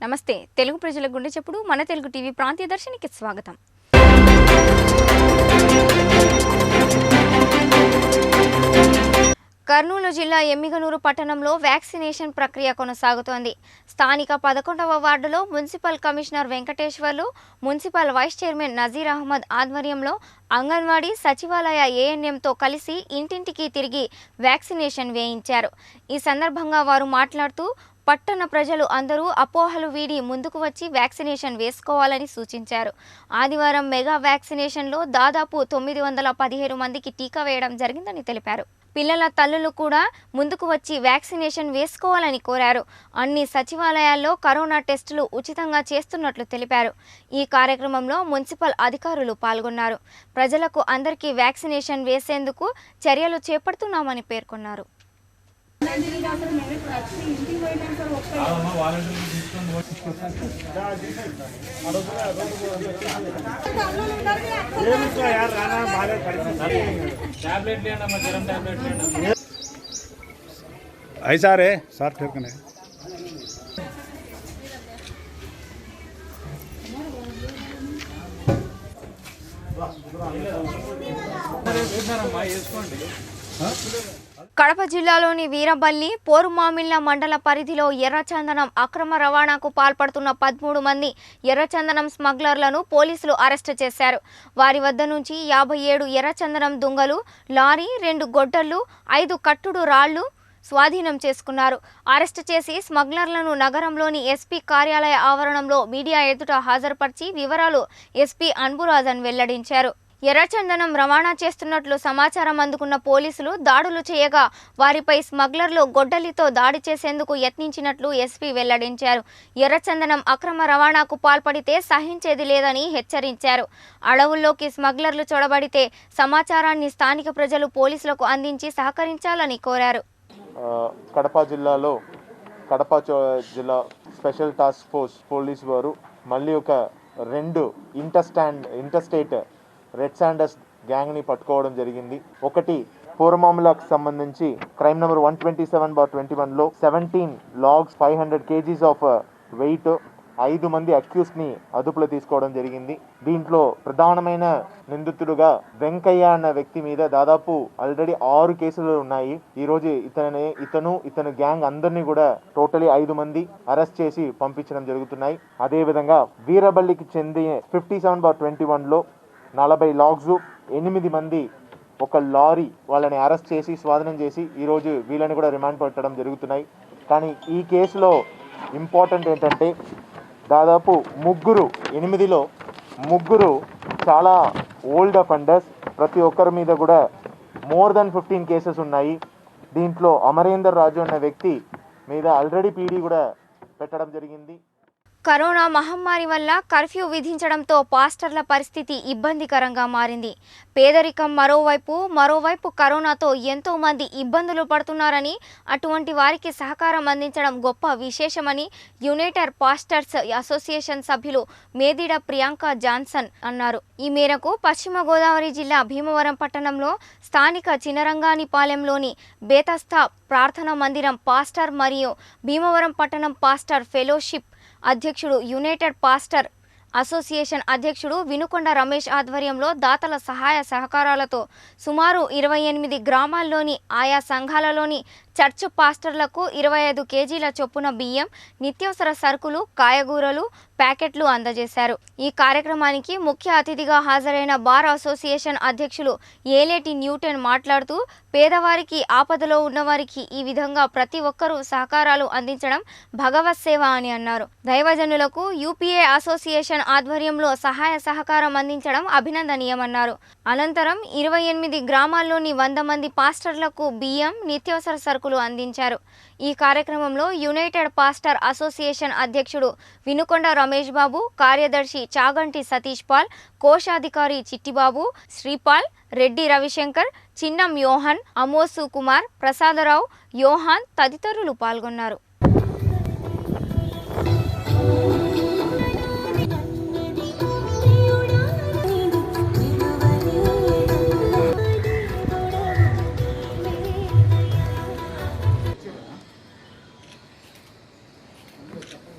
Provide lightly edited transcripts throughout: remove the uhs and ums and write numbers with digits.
నమస్తే తెలుగు ప్రజల గుండె చెప్పుడు మన తెలుగు టీవీ ప్రాంతీయ దర్శనికి స్వాగతం. కర్నూలు జిల్లా ఎమ్మిగనూరు పట్టణంలో వ్యాక్సినేషన్ ప్రక్రియ కొనసాగుతోంది. స్థానిక 11వ వార్డులో municipal commissioner Venkateswarlu, municipal vice chairman Nazeer Ahmed ఆధ్వర్యంలో అంగన్వాడీ సచివాలయ ఏఎన్ఎంతో కలిసి ఇంటింటికి తిరిగి వ్యాక్సినేషన్ వేయించారు. ఈ సందర్భంగా వారు మాట్లాడుతూ పట్టణ ప్రజలు అందరూ అపోహలు వీడి ముందుకు వచ్చి వ్యాక్సినేషన్ వేసుకోవాలని సూచించారు. ఆదివారం మెగా వ్యాక్సినేషన్లో దాదాపు 917 మందికి టీకా వేయడం జరిగిందని తెలిపారు. పిల్లల తల్లులు కూడా ముందుకు వచ్చి వ్యాక్సినేషన్ వేసుకోవాలని కోరారు. అన్ని సచివాలయాల్లో కరోనా టెస్టులు ఉచితంగా చేస్తున్నట్లు తెలిపారు. ఈ కార్యక్రమంలో మున్సిపల్ అధికారులు పాల్గొన్నారు. ప్రజలకు అందరికీ వ్యాక్సినేషన్ వేసేందుకు చర్యలు చేపడుతున్నామని పేర్కొన్నారు. ऐसा रे सर फिर कने కడప జిల్లాలోని వీరబల్లి, పోరుమామిళ్ల మండల పరిధిలో ఎర్రచందనం అక్రమ రవాణాకు పాల్పడుతున్న 13 మంది ఎర్రచందనం స్మగ్లర్లను పోలీసులు అరెస్టు చేశారు. వారి వద్ద నుంచి 57 ఎర్రచందనం దుంగలు, లారీ, 2 గొడ్డళ్లు, 5 కట్టుడు రాళ్లు స్వాధీనం చేసుకున్నారు. అరెస్టు చేసి స్మగ్లర్లను నగరంలోని ఎస్పీ కార్యాలయ ఆవరణంలో మీడియా ఎదుట హాజరుపరిచి వివరాలు ఎస్పీ అన్బురాజన్ వెల్లడించారు. ఎర్రచందనం రవాణా చేస్తున్నట్లు సమాచారం అందుకున్న పోలీసులు దాడులు చేయగా వారిపై స్మగ్లర్లు గొడ్డలితో దాడి చేసేందుకు యత్నించినట్లు ఎస్పీ వెల్లడించారు. ఎర్రచందనం అక్రమ రవాణాకు పాల్పడితే సహించేది లేదని హెచ్చరించారు. అడవుల్లోకి స్మగ్లర్లు చొరబడితే సమాచారాన్ని స్థానిక ప్రజలు పోలీసులకు అందించి సహకరించాలని కోరారు. కడప జిల్లా స్పెషల్ టాస్క్ ఫోర్స్ పోలీసు వారు మళ్ళీ ఒక 2 ఇంటర్స్టేట్ రెడ్ శాండర్స్ గ్యాంగ్ని పట్టుకోవడం జరిగింది. ఒకటి పోరుమామిలాకు సంబంధించి క్రైమ్ నెంబర్ 127/21లో 17 లాగ్స్ 500 kgs ఆఫ్ వెయిట్ 5 మంది అక్యూస్ని అదుపులో తీసుకోవడం జరిగింది. దీంట్లో ప్రధానమైన నిందితుడుగా వెంకయ్య అన్న వ్యక్తి మీద దాదాపు ఆల్రెడీ 6 కేసులు ఉన్నాయి. ఈరోజు ఇతను గ్యాంగ్ అందరినీ కూడా టోటలీ 5 మంది అరెస్ట్ చేసి పంపించడం జరుగుతున్నాయి. అదేవిధంగా వీరబల్లికి చెందిన 57/21లో 40 లాగ్స్ 8 మంది ఒక లారీ వాళ్ళని అరెస్ట్ చేసి స్వాధీనం చేసి ఈరోజు వీళ్ళని కూడా రిమాండ్ పెట్టడం జరుగుతున్నాయి. కానీ ఈ కేసులో ఇంపార్టెంట్ ఏంటంటే దాదాపు 8లో ముగ్గురు చాలా ఓల్డ్ అఫెండర్స్, ప్రతి ఒక్కరి మీద కూడా మోర్ దెన్ 15 కేసెస్ ఉన్నాయి. దీంట్లో అమరేందర్ రాజు అనే వ్యక్తి మీద ఆల్రెడీ పీడీ కూడా పెట్టడం జరిగింది. కరోనా మహమ్మారి వల్ల కర్ఫ్యూ విధించడంతో పాస్టర్ల పరిస్థితి ఇబ్బందికరంగా మారింది. పేదరికం మరోవైపు కరోనాతో ఎంతో మంది ఇబ్బందులు పడుతున్నారని, అటువంటి వారికి సహకారం అందించడం గొప్ప విశేషమని యునైటెడ్ పాస్టర్స్ అసోసియేషన్ సభ్యులు మేదిడ ప్రియాంక జాన్సన్ అన్నారు. ఈ మేరకు పశ్చిమ గోదావరి జిల్లా భీమవరం పట్టణంలో స్థానిక చినరంగానిపాలెంలోని బేతస్తా ప్రార్థనా మందిరం పాస్టర్ మరియు భీమవరం పట్టణం పాస్టర్ ఫెలోషిప్ అధ్యక్షుడు, యునైటెడ్ పాస్టర్ అసోసియేషన్ అధ్యక్షుడు వినుకొండ రమేష్ ఆధ్వర్యంలో దాతల సహాయ సహకారాలతో సుమారు 28 గ్రామాల్లోని ఆయా సంఘాలలోని చర్చ్ పాస్టర్లకు 25 కేజీల చొప్పున బియ్యం, నిత్యావసర సరుకులు, కాయగూరలు ప్యాకెట్లు అందజేశారు. ఈ కార్యక్రమానికి ముఖ్య అతిథిగా హాజరైన బార్ అసోసియేషన్ అధ్యక్షులు ఏలేటి న్యూటన్ మాట్లాడుతూ పేదవారికి, ఆపదలో ఉన్నవారికి ఈ విధంగా ప్రతి ఒక్కరూ సహకారాలు అందించడం భగవత్ సేవ అని అన్నారు. దైవజనులకు యూపీఏ అసోసియేషన్ ఆధ్వర్యంలో సహాయ సహకారం అందించడం అభినందనీయమన్నారు. అనంతరం 28 గ్రామాల్లోని 100 మంది పాస్టర్లకు బియ్యం, నిత్యావసర సరుకులు అందించారు. ఈ కార్యక్రమంలో యునైటెడ్ పాస్టర్ అసోసియేషన్ అధ్యక్షుడు వినుకొండ రమేష్ బాబు, కార్యదర్శి చాగంటి సతీష్ పాల్, కోశాధికారి చిట్టిబాబు, శ్రీపాల్, రెడ్డి రవిశంకర్, చిన్నం యోహన్, అమోసు కుమార్, ప్రసాదరావు, యోహాన్ తదితరులు పాల్గొన్నారు.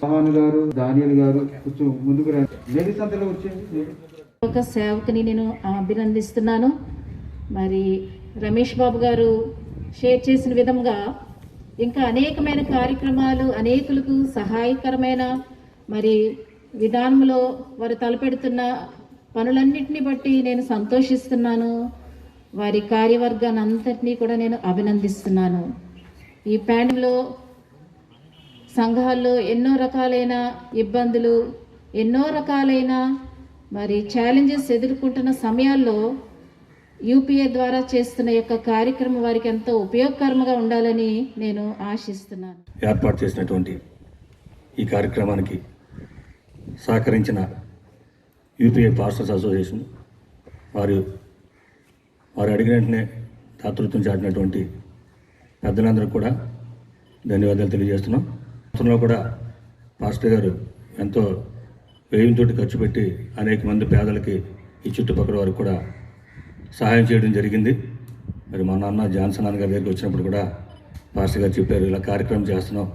మహాన్ గారు, దానియల్ గారు కొంచెం ముందుకు రండి. లేడీస్ అంతలో వచ్చేయండి. ఒక సేవకుని నేను అభినందిస్తున్నాను. మరి రమేష్ బాబు గారు షేర్ చేసిన విధంగా ఇంకా అనేకమైన కార్యక్రమాలు, అనేకులకు సహాయకరమైన మరి విధానంలో వారు తలపెడుతున్న పనులన్నింటినీ బట్టి నేను సంతోషిస్తున్నాను. వారి కార్యవర్గాన్ని అంతటినీ కూడా నేను అభినందిస్తున్నాను. ఈ ప్యాండమిక్లో సంఘాల్లో ఎన్నో రకాలైన ఇబ్బందులు, ఎన్నో రకాలైన మరి ఛాలెంజెస్ ఎదుర్కొంటున్న సమయాల్లో యూపీఏ ద్వారా చేస్తున్న యొక్క కార్యక్రమం వారికి ఎంతో ఉపయోగకరంగా ఉండాలని నేను ఆశిస్తున్నాను. ఏర్పాటు చేసినటువంటి ఈ కార్యక్రమానికి సహకరించిన యూపీఏ పాస్టర్స్ అసోసియేషన్ వారు అడిగిన వెంటనే దాతృత్వం చాటినటువంటి పెద్దలందరూ కూడా ధన్యవాదాలు తెలియజేస్తున్నాం. గతంలో కూడా పాస్టర్ గారు ఎంతో వ్యయంతో ఖర్చు పెట్టి అనేక మంది పేదలకి ఈ చుట్టుపక్కల వారికి కూడా సహాయం చేయడం జరిగింది. మరి మా నాన్న జాన్సన్ అన్న గారి దగ్గరికి వచ్చినప్పుడు కూడా పాస్టర్ గారు చెప్పారు, ఇలా కార్యక్రమం చేస్తున్నాం,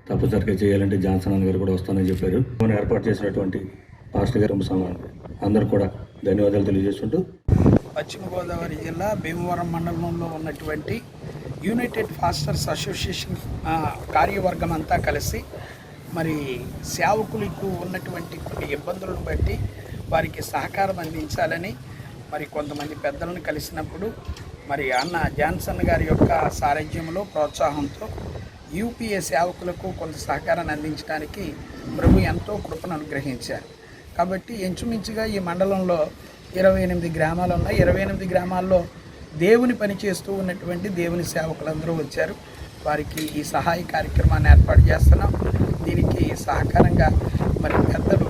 తప్పనిసరిగా చేయాలంటే జాన్సన్ అన్న గారు కూడా వస్తానని చెప్పారు. మనం ఏర్పాటు చేసినటువంటి పాస్టర్ గారు అందరూ కూడా ధన్యవాదాలు తెలియజేస్తుంటూ పశ్చిమ గోదావరి జిల్లా భీమవరం మండలంలో ఉన్నటువంటి యునైటెడ్ పాస్టర్స్ అసోసియేషన్ కార్యవర్గం అంతా కలిసి మరి సేవకులకు ఉన్నటువంటి కొన్ని ఇబ్బందులను బట్టి వారికి సహకారం అందించాలని మరి కొంతమంది పెద్దలను కలిసినప్పుడు మరి అన్న జాన్సన్ గారి యొక్క సారథ్యంలో ప్రోత్సాహంతో యూపీఏ సేవకులకు కొంత సహకారాన్ని అందించడానికి ప్రభు ఎంతో కృపను అనుగ్రహించారు. కాబట్టి ఇంచుమించుగా ఈ మండలంలో 28 గ్రామాలు ఉన్నాయి. 28 గ్రామాల్లో దేవుని పని చేస్తూ ఉన్నటువంటి దేవుని సేవకులందరూ వచ్చారు. వారికి ఈ సహాయ కార్యక్రమాన్ని ఏర్పాటు చేస్తున్నాం. దీనికి సహకారంగా మరి పెద్దలు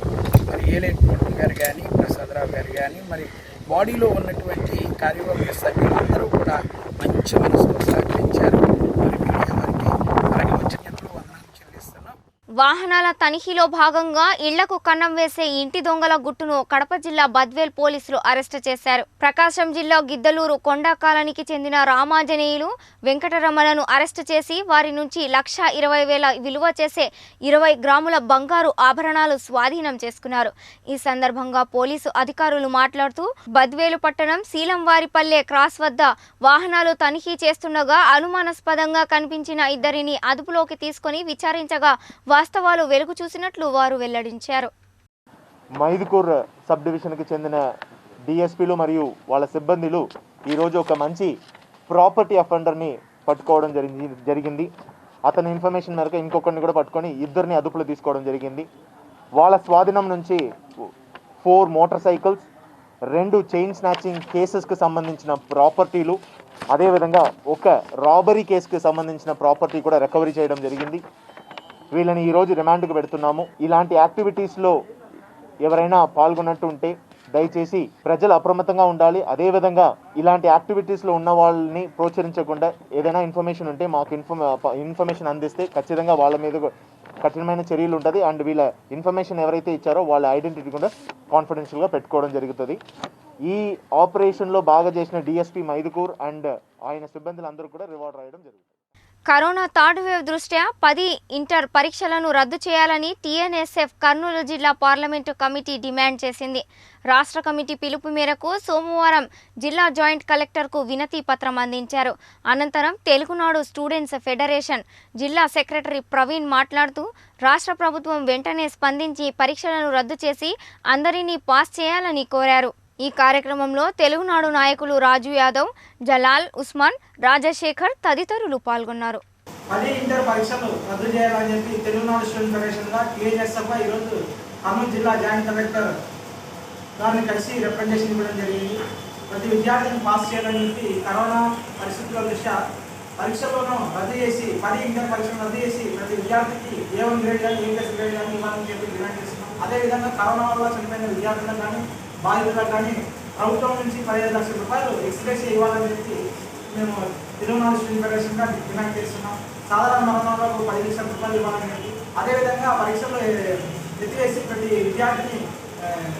మరి ఏలేటి మోహన్ గారు కానీ, ప్రసాదరావు గారు కానీ, మరి బాడీలో ఉన్నటువంటి కార్యవర్గ సభ్యులందరూ కూడా మంచి మనసుతో సహకరించారు. మరి మీడియా వారికి అలాగే వచ్చినట్లు వందనాలు చెల్లిస్తున్నాం. వాహనాల తనిఖీలో భాగంగా ఇళ్లకు కన్నం వేసే ఇంటి దొంగల గుట్టును కడప జిల్లా బద్వేల్ పోలీసులు అరెస్టు చేశారు. ప్రకాశం జిల్లా గిద్దలూరు కొండా కాలనీకి చెందిన రామాంజనేయులు, వెంకటరమణను అరెస్టు చేసి వారి నుంచి 1,20,000 విలువ చేసే 20 గ్రాముల బంగారు ఆభరణాలు స్వాధీనం చేసుకున్నారు. ఈ సందర్భంగా పోలీసు అధికారులు మాట్లాడుతూ బద్వేలు పట్టణం శీలంవారిపల్లె క్రాస్ వద్ద వాహనాలు తనిఖీ చేస్తుండగా అనుమానాస్పదంగా కనిపించిన ఇద్దరిని అదుపులోకి తీసుకుని విచారించగా వాస్తవాలు వెలుగు చూసినట్లు వారు వెల్లడించారు. మైదుకూర్ సబ్ డివిజన్కి చెందిన డిఎస్పీలు మరియు వాళ్ళ సిబ్బందులు ఈరోజు ఒక మంచి ప్రాపర్టీ అఫెండర్ని పట్టుకోవడం జరిగింది. అతని ఇన్ఫర్మేషన్ మేరకు ఇంకొకరిని కూడా పట్టుకొని ఇద్దరిని అదుపులో తీసుకోవడం జరిగింది. వాళ్ళ స్వాధీనం నుంచి 4 మోటార్ సైకిల్స్, 2 చైన్ స్నాచింగ్ కేసెస్కి సంబంధించిన ప్రాపర్టీలు, అదేవిధంగా ఒక రాబరీ కేసుకి సంబంధించిన ప్రాపర్టీ కూడా రికవరీ చేయడం జరిగింది. వీళ్ళని ఈరోజు రిమాండ్కి పెడుతున్నాము. ఇలాంటి యాక్టివిటీస్లో ఎవరైనా పాల్గొన్నట్టు ఉంటే దయచేసి ప్రజలు అప్రమత్తంగా ఉండాలి. అదేవిధంగా ఇలాంటి యాక్టివిటీస్లో ఉన్న వాళ్ళని ప్రోత్సహించకుండా ఏదైనా ఇన్ఫర్మేషన్ ఉంటే మాకు ఇన్ఫర్మేషన్ అందిస్తే ఖచ్చితంగా వాళ్ళ మీద కఠినమైన చర్యలు ఉంటుంది. అండ్ వీళ్ళ ఇన్ఫర్మేషన్ ఎవరైతే ఇచ్చారో వాళ్ళ ఐడెంటిటీ కూడా కాన్ఫిడెన్షియల్గా పెట్టుకోవడం జరుగుతుంది. ఈ ఆపరేషన్లో బాగా చేసిన డిఎస్పీ మైదుకూర్ అండ్ ఆయన సిబ్బందులందరూ కూడా రివార్డ్ రాయడం జరుగుతుంది. కరోనా థర్డ్ వేవ్ దృష్ట్యా 10 ఇంటర్ పరీక్షలను రద్దు చేయాలని టీఎన్ఎస్ఎఫ్ కర్నూలు జిల్లా పార్లమెంటు కమిటీ డిమాండ్ చేసింది. రాష్ట్ర కమిటీ పిలుపు మేరకు సోమవారం జిల్లా జాయింట్ కలెక్టర్కు వినతి పత్రం అందించారు. అనంతరం తెలుగునాడు స్టూడెంట్స్ ఫెడరేషన్ జిల్లా సెక్రటరీ ప్రవీణ్ మాట్లాడుతూ రాష్ట్ర ప్రభుత్వం వెంటనే స్పందించి పరీక్షలను రద్దు చేసి అందరినీ పాస్ చేయాలని కోరారు. ఈ కార్యక్రమంలో తెలుగునాడు నాయకులు రాజు యాదవ్, జలాల్, ఉస్మాన్, రాజశేఖర్ తదితరులు పాల్గొన్నారు. 10 ఇంటర్ పరీక్షలు రద్దు చేయాలని చెప్పి తెలుగునాడు స్టూడెంట్ ఫెడరేషన్గా టీఎన్ఎస్ఎఫ్ ఈరోజు కర్నూలు జిల్లా జాయింట్ కలెక్టర్ గారిని కలిసి రిప్రజెంటేషన్ ఇవ్వడం జరిగింది. ప్రతి విద్యార్థిని పాస్ చేయాలని చెప్పి కరోనా పరిస్థితుల దృష్ట్యా పరీక్షలను రద్దు చేసి 10 ఇంటర్ పరీక్షలు రద్దు చేసి ప్రతి విద్యార్థికి A1 గ్రేడ్ కానీ A+ గ్రేడ్ కానీ ఇవ్వాలని చెప్పి డిమాండ్ చేస్తున్నాం. అదేవిధంగా కరోనా వల్ల చనిపోయిన విద్యార్థులకు కానీ బాధితులకు కానీ ప్రభుత్వం నుంచి 15 లక్షల రూపాయలు ఎక్స్గ్రేషియా ఇవ్వాలని చెప్పి మేము తెలుగునాడు స్టూడెంట్ ఫెడరేషన్గా డిమాండ్ చేస్తున్నాం. సాధారణ మరణాలకు 10 లక్షల రూపాయలు ఇవ్వాలని చెప్పి అదేవిధంగా పరీక్షలు ఎత్తివేసి ప్రతి విద్యార్థిని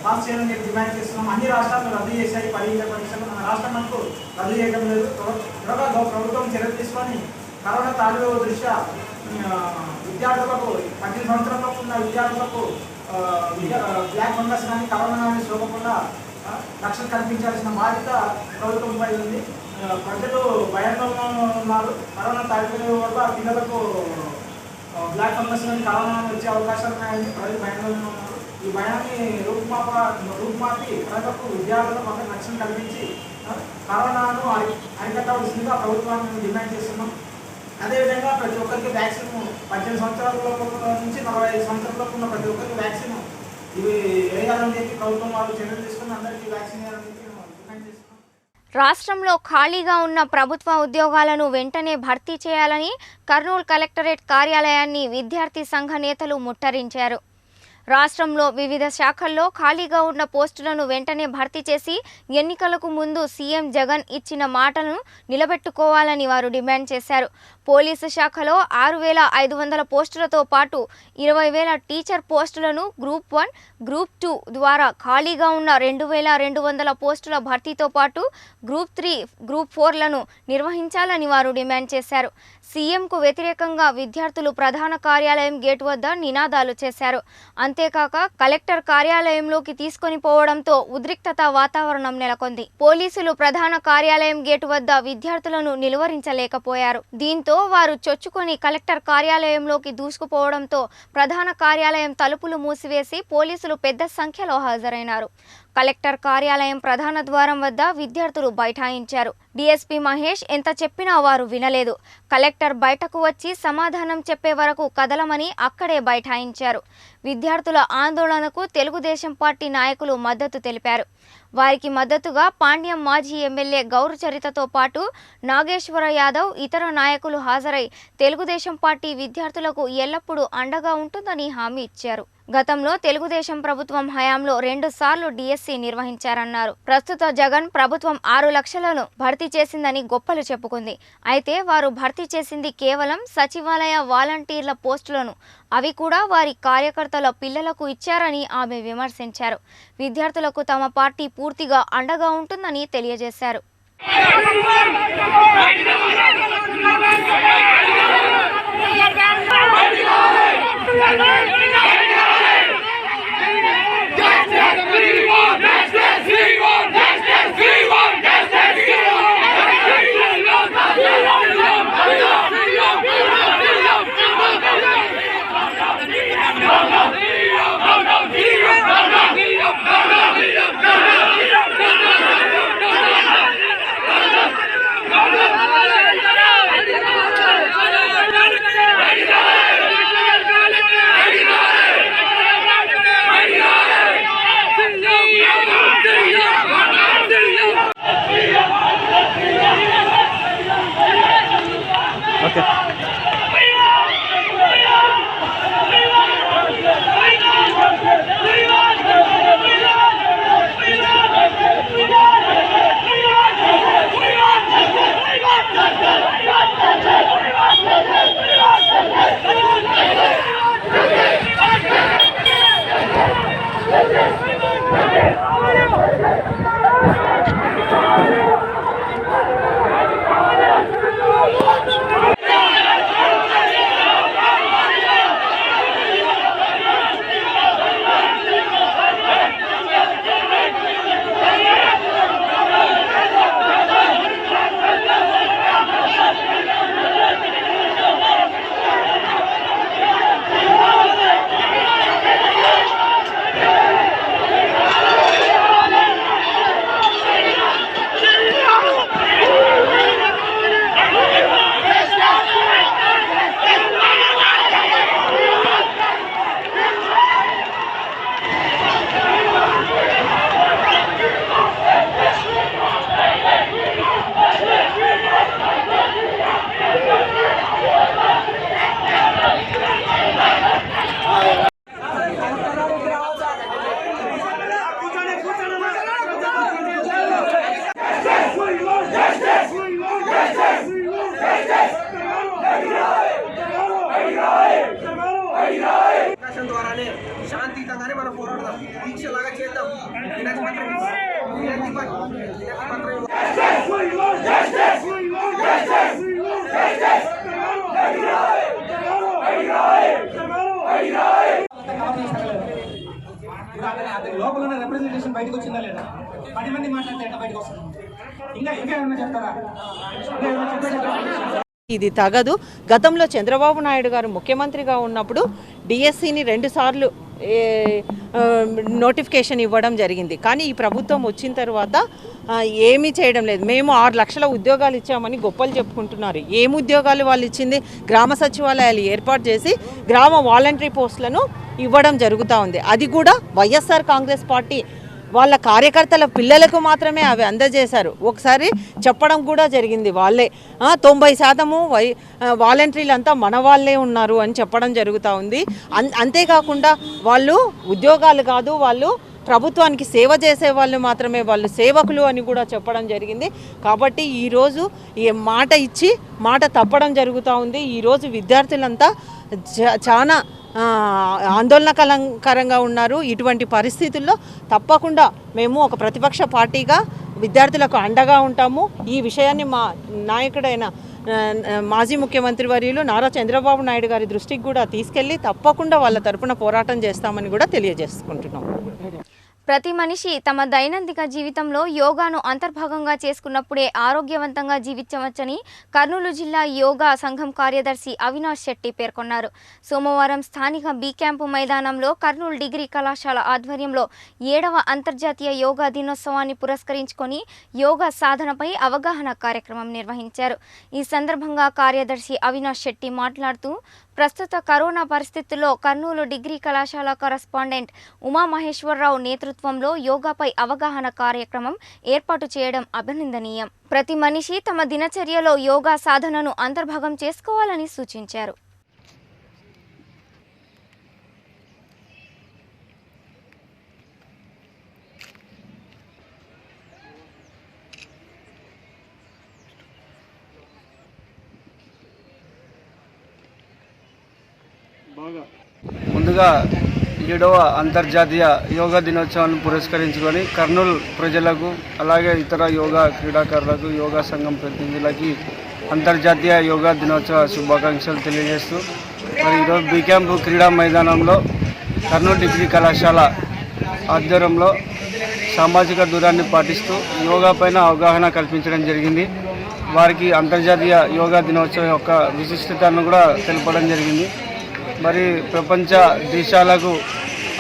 పాస్ చేయాలని చెప్పి డిమాండ్ చేస్తున్నాం. అన్ని రాష్ట్రాలు రద్దు చేశాయి 10 ఇంటర్ పరీక్షలు, మన రాష్ట్రం మనకు రద్దు చేయడం లేదు. త్వరగా ప్రభుత్వం చర్యలు తీసుకొని కరోనా థర్డ్ వేవ్ దృష్ట్యా విద్యార్థులకు 18 సంవత్సరాలకు ఉన్న విద్యార్థులకు బ్లాక్ ఫంగస్ కానీ కరోనా కానీ సోకకుండా రక్షణ కల్పించాల్సిన బాధ్యత ప్రభుత్వంపై ఉంది. ప్రజలు భయంలో ఉన్నారు. కరోనా తగ్గిన వల్ల పిల్లలకు బ్లాక్ ఫంగస్ కానీ కరోనా వచ్చే అవకాశాలు ఉన్నాయని ప్రజలు భయంలో ఉన్నారు. ఈ భయాన్ని రూపుమాపి ప్రజలకు విద్యార్థులకు ఒక రక్షణ కల్పించి కరోనాను అరికట్టవలసిందిగా ప్రభుత్వాన్ని డిమాండ్ చేస్తున్నాం. అదేవిధంగా ప్రతి ఒక్కరికి వ్యాక్సిన్ 18 సంవత్సరాల నుంచి 45 సంవత్సరాలకు ఉన్న ప్రతి ఒక్కరికి వ్యాక్సిన్ ఇవి వేయాలని చెప్పి ప్రభుత్వం వాళ్ళు చర్యలు తీసుకుని అందరికీ వ్యాక్సిన్ వేయాలని చెప్పి డిమాండ్ చేస్తున్నాం. రాష్ట్రంలో ఖాళీగా ఉన్న ప్రభుత్వ ఉద్యోగాలను వెంటనే భర్తీ చేయాలని కర్నూలు కలెక్టరేట్ కార్యాలయాన్ని విద్యార్థి సంఘ నేతలు ముట్టరించారు. రాష్ట్రంలో వివిధ శాఖల్లో ఖాళీగా ఉన్న పోస్టులను వెంటనే భర్తీ చేసి ఎన్నికలకు ముందు సీఎం జగన్ ఇచ్చిన మాటలను నిలబెట్టుకోవాలని వారు డిమాండ్ చేశారు. పోలీసు శాఖలో 6,500 పోస్టులతో పాటు 20,000 టీచర్ పోస్టులను గ్రూప్ 1, గ్రూప్ 2 ద్వారా ఖాళీగా ఉన్న 2,200 పోస్టుల భర్తీతో పాటు గ్రూప్ 3, గ్రూప్ 4లను నిర్వహించాలని వారు డిమాండ్ చేశారు. సీఎంకు వ్యతిరేకంగా విద్యార్థులు ప్రధాన కార్యాలయం గేటు వద్ద నినాదాలు చేశారు. అంతేకాక కలెక్టర్ కార్యాలయంలోకి తీసుకొని పోవడంతో ఉద్రిక్తత వాతావరణం నెలకొంది. పోలీసులు ప్రధాన కార్యాలయం గేటు వద్ద విద్యార్థులను నిలువరించలేకపోయారు. దీంతో వారు చొచ్చుకొని కలెక్టర్ కార్యాలయంలోకి దూసుకుపోవడంతో ప్రధాన కార్యాలయం తలుపులు మూసివేసి పోలీసులు పెద్ద సంఖ్యలో హాజరైనారు. కలెక్టర్ కార్యాలయం ప్రధాన ద్వారం వద్ద విద్యార్థులు బైఠాయించారు. డీఎస్పీ మహేష్ ఎంత చెప్పినా వారు వినలేదు. కలెక్టర్ బయటకు వచ్చి సమాధానం చెప్పే వరకు కదలమని అక్కడే బైఠాయించారు. విద్యార్థుల ఆందోళనకు తెలుగుదేశం పార్టీ నాయకులు మద్దతు తెలిపారు. వారికి మద్దతుగా పాండ్యం మాజీ ఎమ్మెల్యే గౌరు చరితతో పాటు నాగేశ్వర యాదవ్ ఇతర నాయకులు హాజరై తెలుగుదేశం పార్టీ విద్యార్థులకు ఎల్లప్పుడూ అండగా ఉంటుందని హామీ ఇచ్చారు. గతంలో తెలుగుదేశం ప్రభుత్వం హయాంలో 2 సార్లు డిఎస్సి నిర్వహించారన్నారు. ప్రస్తుత జగన్ ప్రభుత్వం 6 లక్షలను భర్తీ చేసిందని గొప్పలు చెప్పుకుంది. అయితే వారు భర్తీ చేసింది కేవలం సచివాలయ వాలంటీర్ల పోస్టులను. అవి కూడా వారి కార్యకర్తల పిల్లలకు ఇచ్చారని ఆమె విమర్శించారు. విద్యార్థులకు తమ పార్టీ పూర్తిగా అండగా ఉంటుందని తెలియజేశారు. ద్వారానే శాంతియుతంగానే మనం పోరాడదాం, దీక్షలాగా చేద్దాం. వినతి పత్రం అతని లోపల ఉన్న రిప్రజెంటేషన్ బయటకు వచ్చిందా లేదా? 10 మంది మాట్లాడితే ఎట్లా బయటకు వస్తుంది? ఇంకా ఏమన్నా చెప్తారా? ఇది తగదు. గతంలో చంద్రబాబు నాయుడు గారు ముఖ్యమంత్రిగా ఉన్నప్పుడు డిఎస్సిని 2 సార్లు నోటిఫికేషన్ ఇవ్వడం జరిగింది. కానీ ఈ ప్రభుత్వం వచ్చిన తర్వాత ఏమీ చేయడం లేదు. మేము 6 లక్షల ఉద్యోగాలు ఇచ్చామని గొప్పలు చెప్పుకుంటున్నారు. ఏం ఉద్యోగాలు వాళ్ళు ఇచ్చింది? గ్రామ సచివాలయాలు ఏర్పాటు చేసి గ్రామ వాలంటరీ పోస్టులను ఇవ్వడం జరుగుతూ ఉంది. అది కూడా వైఎస్ఆర్ కాంగ్రెస్ పార్టీ వాళ్ళ కార్యకర్తల పిల్లలకు మాత్రమే అవి అందజేశారు. ఒకసారి చెప్పడం కూడా జరిగింది. వాళ్ళే 90% వాలంటీర్లు అంతా మన వాళ్ళే ఉన్నారు అని చెప్పడం జరుగుతూ ఉంది. అంతేకాకుండా వాళ్ళు ఉద్యోగాలు కాదు, వాళ్ళు ప్రభుత్వానికి సేవ చేసే వాళ్ళు మాత్రమే, వాళ్ళు సేవకులు అని కూడా చెప్పడం జరిగింది. కాబట్టి ఈరోజు ఈ మాట ఇచ్చి మాట తప్పడం జరుగుతూ ఉంది. ఈరోజు విద్యార్థులంతా చాలా ఆందోళనకరంగా ఉన్నారు. ఇటువంటి పరిస్థితుల్లో తప్పకుండా మేము ఒక ప్రతిపక్ష పార్టీగా విద్యార్థులకు అండగా ఉంటాము. ఈ విషయాన్ని మా నాయకుడైన మాజీ ముఖ్యమంత్రి వర్యులు నారా చంద్రబాబు నాయుడు గారి దృష్టికి కూడా తీసుకెళ్లి తప్పకుండా వాళ్ళ తరపున పోరాటం చేస్తామని కూడా తెలియజేసుకుంటున్నాం. ప్రతి మనిషి తమ దైనందిక జీవితంలో యోగాను అంతర్భాగంగా చేసుకున్నప్పుడే ఆరోగ్యవంతంగా జీవించవచ్చని కర్నూలు జిల్లా యోగా సంఘం కార్యదర్శి అవినాష్ శెట్టి పేర్కొన్నారు. సోమవారం స్థానిక బి క్యాంపు మైదానంలో కర్నూలు డిగ్రీ కళాశాల ఆధ్వర్యంలో 7వ అంతర్జాతీయ యోగా దినోత్సవాన్ని పురస్కరించుకొని యోగా సాధనపై అవగాహన కార్యక్రమం నిర్వహించారు. ఈ సందర్భంగా కార్యదర్శి అవినాష్ శెట్టి మాట్లాడుతూ ప్రస్తుత కరోనా పరిస్థితుల్లో కర్నూలు డిగ్రీ కళాశాల కరస్పాండెంట్ ఉమామహేశ్వరరావు నేతృత్వంలో యోగాపై అవగాహన కార్యక్రమం ఏర్పాటు చేయడం అభినందనీయం. ప్రతి మనిషి తమ దినచర్యలో యోగా సాధనను అంతర్భాగం చేసుకోవాలని సూచించారు. ముందుగా 7వ అంతర్జాతీయ యోగా దినోత్సవాన్ని పురస్కరించుకొని కర్నూలు ప్రజలకు అలాగే ఇతర యోగా క్రీడాకారులకు యోగా సంఘం ప్రతినిధులకి అంతర్జాతీయ యోగా దినోత్సవ శుభాకాంక్షలు తెలియజేస్తూ మరి ఈరోజు బి క్యాంపు క్రీడా మైదానంలో కర్నూలు డిగ్రీ కళాశాల ఆధ్వర్యంలో సామాజిక దూరాన్ని పాటిస్తూ యోగా పైన అవగాహన కల్పించడం జరిగింది. వారికి అంతర్జాతీయ యోగా దినోత్సవం యొక్క విశిష్టతను కూడా తెలపడం జరిగింది. మరి ప్రపంచ దేశాలకు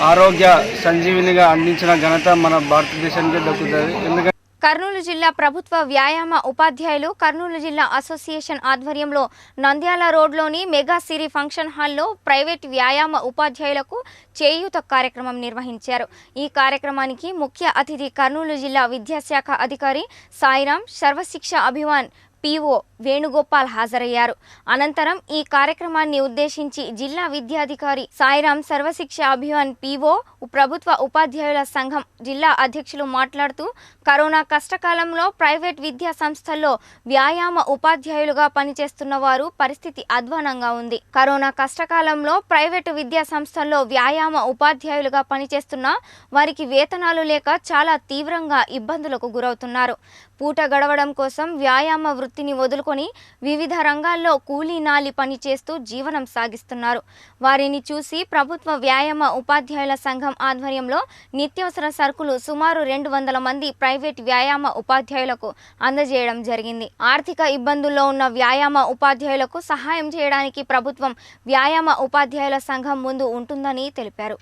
ఆరోగ్య సంజీవినిగా అందించిన ఘనత మన భారతదేశానికే దక్కుతుంది. ఎందుకంటే కర్నూలు జిల్లా ప్రభుత్వ వ్యాయామ ఉపాధ్యాయులు కర్నూలు జిల్లా అసోసియేషన్ ఆధ్వర్యంలో నంద్యాల రోడ్లోని మెగా సిరి ఫంక్షన్ హాల్లో ప్రైవేట్ వ్యాయామ ఉపాధ్యాయులకు చేయూత కార్యక్రమం నిర్వహించారు. ఈ కార్యక్రమానికి ముఖ్య అతిథి కర్నూలు జిల్లా విద్యాశాఖ అధికారి సాయిరాం సర్వశిక్ష అభియాన్ పిఓ వేణుగోపాల్ హాజరయ్యారు. అనంతరం ఈ కార్యక్రమాన్ని ఉద్దేశించి జిల్లా విద్యాధికారి సాయిరాం సర్వశిక్ష అభియాన్ పిఓ ప్రభుత్వ ఉపాధ్యాయుల సంఘం జిల్లా అధ్యక్షులు మాట్లాడుతూ కరోనా కష్టకాలంలో ప్రైవేట్ విద్యా సంస్థల్లో వ్యాయామ ఉపాధ్యాయులుగా పనిచేస్తున్న వారు పరిస్థితి అధ్వానంగా ఉంది. కరోనా కష్టకాలంలో ప్రైవేటు విద్యా సంస్థల్లో వ్యాయామ ఉపాధ్యాయులుగా పనిచేస్తున్న వారికి వేతనాలు లేక చాలా తీవ్రంగా ఇబ్బందులకు గురవుతున్నారు. పూట గడవడం కోసం వ్యాయామ వృత్తిని వదులుకొని వివిధ రంగాల్లో కూలీ నాలి పని చేస్తూ జీవనం సాగిస్తున్నారు. వారిని చూసి ప్రభుత్వ వ్యాయామ ఉపాధ్యాయుల సంఘం ఆధ్వర్యంలో నిత్యావసర సరుకులు సుమారు 200 మంది ప్రైవేట్ వ్యాయామ ఉపాధ్యాయులకు అందజేయడం జరిగింది. ఆర్థిక ఇబ్బందుల్లో ఉన్న వ్యాయామ ఉపాధ్యాయులకు సహాయం చేయడానికి ప్రభుత్వం వ్యాయామ ఉపాధ్యాయుల సంఘం ముందు ఉంటుందని తెలిపారు.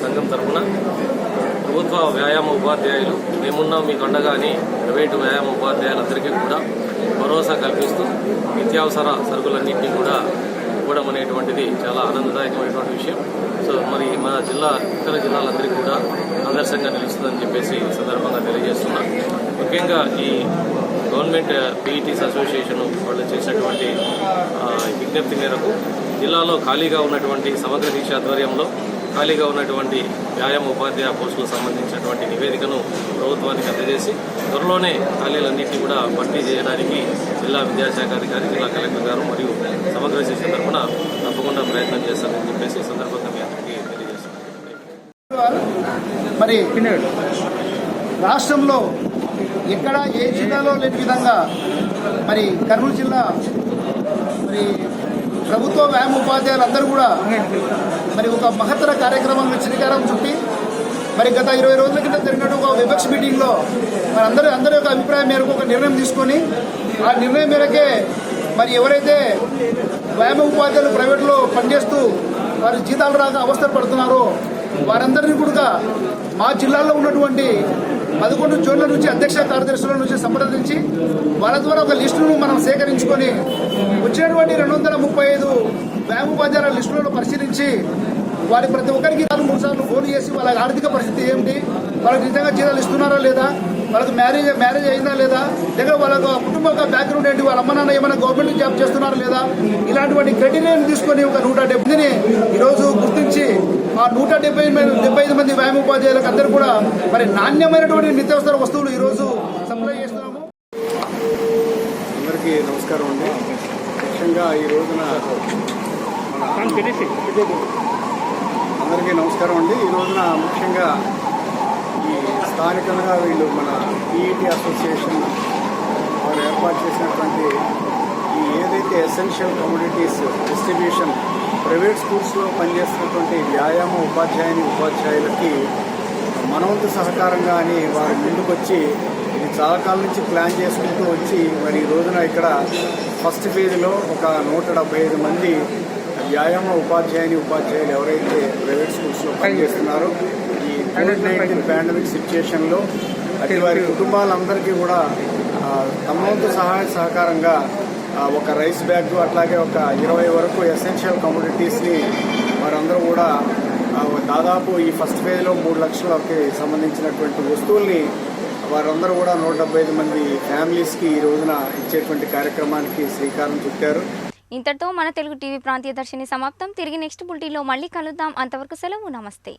సంఘం తరఫున ప్రభుత్వ వ్యాయామ ఉపాధ్యాయులు మేమున్నాం మీకు అండగా అని ప్రైవేటు వ్యాయామ ఉపాధ్యాయులందరికీ కూడా భరోసా కల్పిస్తూ నిత్యావసర సరుకులన్నింటినీ కూడా ఇవ్వడం అనేటువంటిది చాలా ఆనందదాయకమైనటువంటి విషయం. సో మరి మన జిల్లా ఇతర జిల్లాలందరికీ కూడా ఆదర్శంగా నిలుస్తుందని చెప్పేసి ఈ సందర్భంగా తెలియజేస్తున్నాం. ముఖ్యంగా ఈ గవర్నమెంట్ పీఈటీస్ అసోసియేషన్ వాళ్ళు చేసినటువంటి విజ్ఞప్తి మేరకు జిల్లాలో ఖాళీగా ఉన్నటువంటి సమగ్ర దీక్ష ఆధ్వర్యంలో ఖాళీగా ఉన్నటువంటి వ్యాయామ ఉపాధ్యాయ పోస్టులకు సంబంధించినటువంటి నివేదికను ప్రభుత్వానికి అందజేసి త్వరలోనే ఖాళీలన్నింటినీ కూడా భర్తీ చేయడానికి జిల్లా విద్యాశాఖ అధికారి జిల్లా కలెక్టర్ గారు మరియు సమగ్ర శిక్ష తరఫున తప్పకుండా ప్రయత్నం చేస్తారని చెప్పేసి సందర్భంగా మీ అందరికీ తెలియజేస్తున్నాను. మరి రాష్ట్రంలో ఎక్కడ ఏ జిల్లాలో లేని విధంగా మరి కర్నూలు జిల్లా మరి ప్రభుత్వ వ్యాయామ ఉపాధ్యాయులు అందరూ కూడా మరి ఒక మహత్తర కార్యక్రమానికి శ్రీకారం చుట్టి మరి గత 20 రోజుల కింద జరిగినట్టు ఒక విపక్ష మీటింగ్లో మరి అందరి యొక్క అభిప్రాయం మేరకు ఒక నిర్ణయం తీసుకొని ఆ నిర్ణయం మేరకే మరి ఎవరైతే వ్యాయామ ఉపాధ్యాయులు ప్రైవేట్లో పనిచేస్తూ వారి జీతాలు రాక అవస్థలు పడుతున్నారో వారందరినీ కూడా మా జిల్లాలో ఉన్నటువంటి 11 జోన్ల నుంచి అధ్యక్ష కార్యదర్శుల నుంచి సంప్రదించి వాళ్ళ ద్వారా ఒక లిస్టును మనం సేకరించుకొని వచ్చినటువంటి 235 వ్యాయామ ఉపాధ్యాయుల లిస్టులను పరిశీలించి వారి ప్రతి ఒక్కరికి 3 సార్లు ఫోన్ చేసి వాళ్ళ ఆర్థిక పరిస్థితి ఏమిటి, వాళ్ళకి నిజంగా జీతాలు ఇస్తున్నారా లేదా, వాళ్ళకి మ్యారేజ్ అయిందా లేదా, లేదా వాళ్ళ కుటుంబ బ్యాక్గ్రౌండ్ ఏంటి, వాళ్ళ అమ్మ నాన్న ఏమైనా గవర్నమెంట్ జాబ్ చేస్తున్నారా లేదా, ఇలాంటివంటి క్రైటీరియాని తీసుకొని ఒక 170ని ఈరోజు గుర్తించి ఆ 175 మంది వ్యాయామ ఉపాధ్యాయులకు అందరూ కూడా మరి నాణ్యమైనటువంటి నిత్యావసర వస్తువులు ఈరోజు సప్లై చేస్తున్నాము. అందరికీ నమస్కారం అండి. ముఖ్యంగా ఈ రోజున అందరికీ నమస్కారం అండి. ఈ రోజున ముఖ్యంగా ఈ స్థానికంగా వీళ్ళు మన పీఈటీ అసోసియేషన్ వారు ఏర్పాటు చేసినటువంటి ఈ ఏదైతే ఎసెన్షియల్ కమోడిటీస్ డిస్ట్రిబ్యూషన్ ప్రైవేట్ స్కూల్స్లో పనిచేస్తున్నటువంటి వ్యాయామ ఉపాధ్యాయులకి మనవంతు సహకారంగా అని వారు ముందుకొచ్చి ఇది చాలా కాలం నుంచి ప్లాన్ చేసుకుంటూ వచ్చి మరి ఈ రోజున ఇక్కడ ఫస్ట్ ఫేజ్లో ఒక 175 మంది వ్యాయామ ఉపాధ్యాయులు ఎవరైతే ప్రైవేట్ స్కూల్స్లో పనిచేస్తున్నారో ఈ కోవిడ్-19 పాండమిక్ సిచ్యుయేషన్లో అటు వారి కుటుంబాలందరికీ కూడా తమ వంతు సహాయ సహకారంగా ఒక రైస్ బ్యాగ్ అట్లాగే ఒక 20 వరకు ఎసెన్షియల్ కమోడిటీస్ని వారందరూ కూడా దాదాపు ఈ ఫస్ట్ ఫేజ్లో 3 లక్షలకి సంబంధించినటువంటి వస్తువుల్ని వారందరూ కూడా 175 మంది ఫ్యామిలీస్కి ఈ రోజున ఇచ్చేటువంటి కార్యక్రమానికి శ్రీకారం చుట్టారు. ఇంతటితో మన తెలుగు టీవీ ప్రాంతీయ దర్శిని సమాప్తం. తిరిగి నెక్స్ట్ బులెటిన్లో మళ్ళీ కలుద్దాం. అంతవరకు సెలవు. నమస్తే.